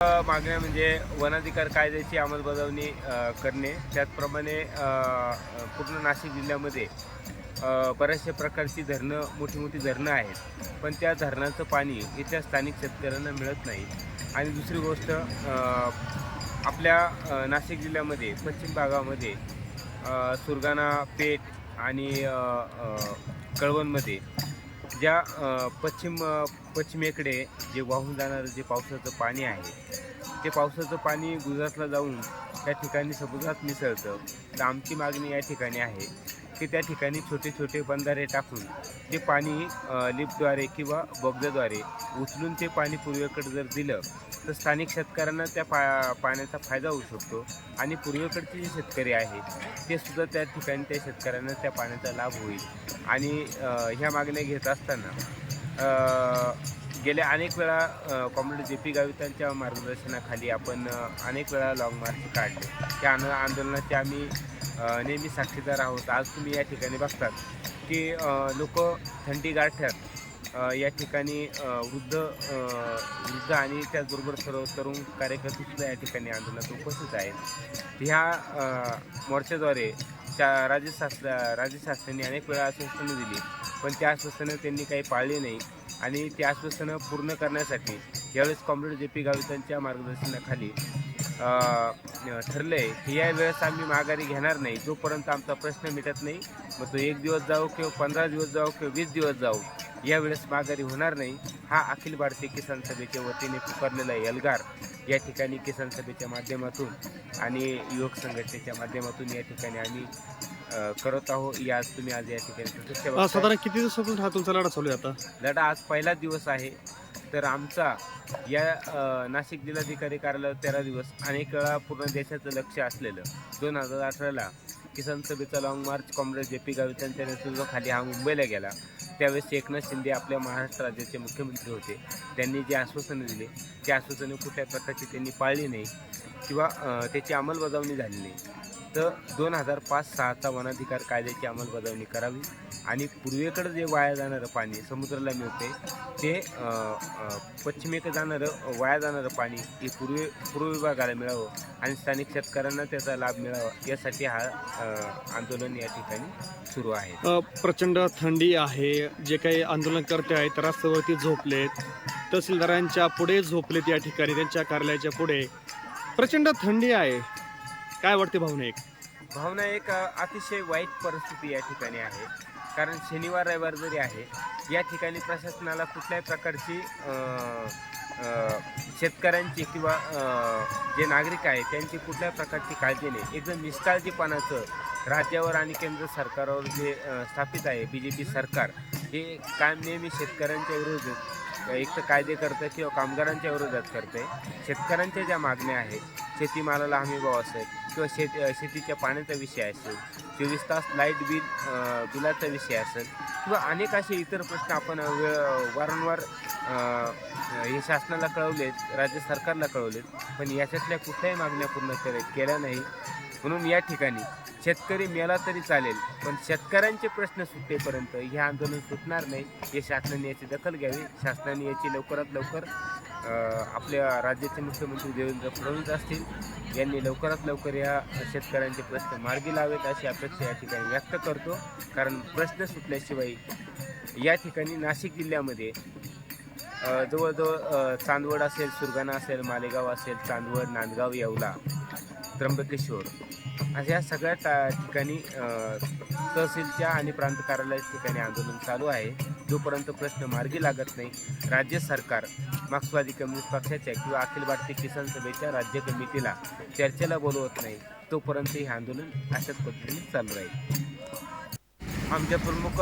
मागण्या म्हणजे वनाधिकार कायद्याची अंमलबजावणी करणे. त्याचप्रमाणे पूर्ण नाशिक जिल्ह्यामध्ये बऱ्याचशा प्रकारची धरणं, मोठी-मोठी धरणं आहेत. पण त्या धरणाचं पाणी इथल्या स्थानिक शेतकऱ्यांना मिळत नाही. आणि दुसरी गोष्ट आपल्या नाशिक जिल्ह्यामध्ये पश्चिम भागामध्ये सुरगाणा, पेठ आणि कळवणमध्ये ज्या पश्चिमेकडे जे वाहून जाणारं जे पावसाचं पाणी आहे, ते पावसाचं पाणी गुजरातला जाऊन त्या ठिकाणी समुद्रात मिसळतं. तर आमची मागणी या ठिकाणी आहे की त्या ठिकाणी छोटे-छोटे बंधारे टाकून ते पाणी लिफ्टद्वारे किंवा बोगद्याद्वारे उचलून ते पाणी पूर्वेकडे जर दिलं, तर स्थानिक शेतकऱ्यांना त्या पाण्याचा फायदा होऊ शकतो. आणि पूर्वेकडचे जे शेतकरी आहेत, ते सुद्धा त्या ठिकाणी त्या शेतकऱ्यांना त्या पाण्याचा लाभ होईल. आणि ह्या मागण्या घेत असताना गेल्या अनेक वेळा कॉम्रेड जे.पी. गावितांच्या मार्गदर्शनाखाली आपण अनेक वेळा लाँग मार्च काढले. त्या आंदोलनाचे आम्ही नेहमी साक्षीदार आहोत. आज तुम्ही या ठिकाणी बघतात की लोकं थंडी गारठ्यात या ठिकाणी वृद्ध आणि त्याचबरोबर सर्व तरुण कार्यकर्तेसुद्धा या ठिकाणी आंदोलनात उपस्थित आहेत. ह्या मोर्चाद्वारे राज्य शासनाने अनेक वेळा आश्वासनं दिली, पण त्या आश्वासनं त्यांनी काही पाळली नाही. आणि ती आश्वासनं पूर्ण करण्यासाठी यावेळेस कॉम्रेड जे.पी. गावितांच्या मार्गदर्शनाखाली ठरलं आहे की यावेळेस आम्ही माघारी घेणार नाही. जोपर्यंत आमचा प्रश्न मिटत नाही, मग तो 1 दिवस जाऊ किंवा 15 दिवस जाऊ किंवा 20 दिवस जाऊ, यावेळेस माघारी होणार नाही. हा अखिल भारतीय किसान सभेच्या वतीने पुकारलेला एल्गार या ठिकाणी किसान सभेच्या माध्यमातून आणि युवक संघटनेच्या माध्यमातून या ठिकाणी आम्ही करत आहोत. तुम्ही आज या ठिकाणी साधारण किती दिवसापासून हा तुमचा लढा चालू आहे? आता लढा आज पहिला दिवस आहे. तर आमचा या नाशिक जिल्हाधिकारी कार्यालयात 13 दिवस अनेक वेळा पूर्ण देशाचं लक्ष असलेलं 2018ला किसान सभेचा लाँग मार्च कॉम्रेड जे.पी. गावितांच्या नेतृत्वाखाली हा मुंबईला गेला. त्यावेळेस एकनाथ शिंदे आपल्या महाराष्ट्र राज्याचे मुख्यमंत्री होते. त्यांनी जे आश्वासनं दिले, त्या आश्वासनं कुठल्या प्रकारची त्यांनी पाळली नाही किंवा त्याची अंमलबजावणी झाली नाही. तर 2005-6चा वनाधिकार कायद्याची अंमलबजावणी करावी आणि पूर्वेकडं जे वाया जाणारं पाणी समुद्राला मिळते, ते पश्चिमेकडे जाणारं वाया जाणारं पाणी हे पूर्व विभागाला मिळावं आणि स्थानिक शेतकऱ्यांना त्याचा लाभ मिळावा, यासाठी हा आंदोलन या ठिकाणी सुरू आहे. प्रचंड थंडी आहे. जे काही आंदोलनकर्ते आहेत रस्त्यावरती झोपलेत, तहसीलदारांच्या पुढे झोपलेत, या ठिकाणी त्यांच्या कार्यालयाच्या पुढे प्रचंड थंडी आहे. काय वाटते भावना एक अतिशय वाईट परिस्थिती या ठिकाणी आहे. कारण शनिवार रविवार जरी आहे, या ठिकाणी प्रशासनाला कुठल्याही प्रकारची शेतकऱ्यांची किंवा जे नागरिक आहेत त्यांची कुठल्याही प्रकारची काळजी नाही. एकदम निष्काळजीपणाचं राज्यावर आणि केंद्र सरकारवर जे स्थापित आहे BJP सरकार, हे कायम नेहमी शेतकऱ्यांच्या विरोधात एक तर कायदे करतं किंवा कामगारांच्या विरोधात करते. शेतकऱ्यांच्या ज्या मागण्या आहेत, शेतीमालाला हमीभाव असेल किंवा शेतीच्या पाण्याचा विषय असेल, 24 तास लाईट बिलाचा विषय असेल किंवा अनेक असे इतर प्रश्न आपण वारंवार हे शासनाला कळवलेत, राज्य सरकारला कळवलेत, पण याच्यातल्या कुठल्याही मागण्या पूर्ण केल्या नाही. म्हणून या ठिकाणी शेतकरी मेला तरी चालेल, पण शेतकऱ्यांचे प्रश्न सुटेपर्यंत हे आंदोलन सुटणार नाही. हे शासनाने याची दखल घ्यावी. शासनाने याची लवकरात लवकर आपल्या राज्याचे मुख्यमंत्री देवेंद्र फडणवीस असतील, यांनी लवकरात लवकर या शेतकऱ्यांचे प्रश्न मार्गी लावेत अशी अपेक्षा या ठिकाणी व्यक्त करतो. कारण प्रश्न सुटल्याशिवाय या ठिकाणी नाशिक जिल्ह्यामध्ये जवळजवळ चांदवड असेल, सुरगाणा असेल, मालेगाव असेल, चांदवड, नांदगाव, येवला, त्र्यंबकेश्वर अशा सगळ्या ठिकाणी तहसीलच्या आणि प्रांत कार्यालयाच्या ठिकाणी आंदोलन चालू आहे. जोपर्यंत प्रश्न मार्गी लागत नाही, राज्य सरकार मार्क्सवादी कम्युनिस्ट पक्षाच्या किंवा अखिल भारतीय किसान सभेच्या राज्य कमिटीला चर्चेला बोलवत नाही, तोपर्यंत हे आंदोलन अशाच पद्धतीने चालू राहील. आमच्या प्रमुख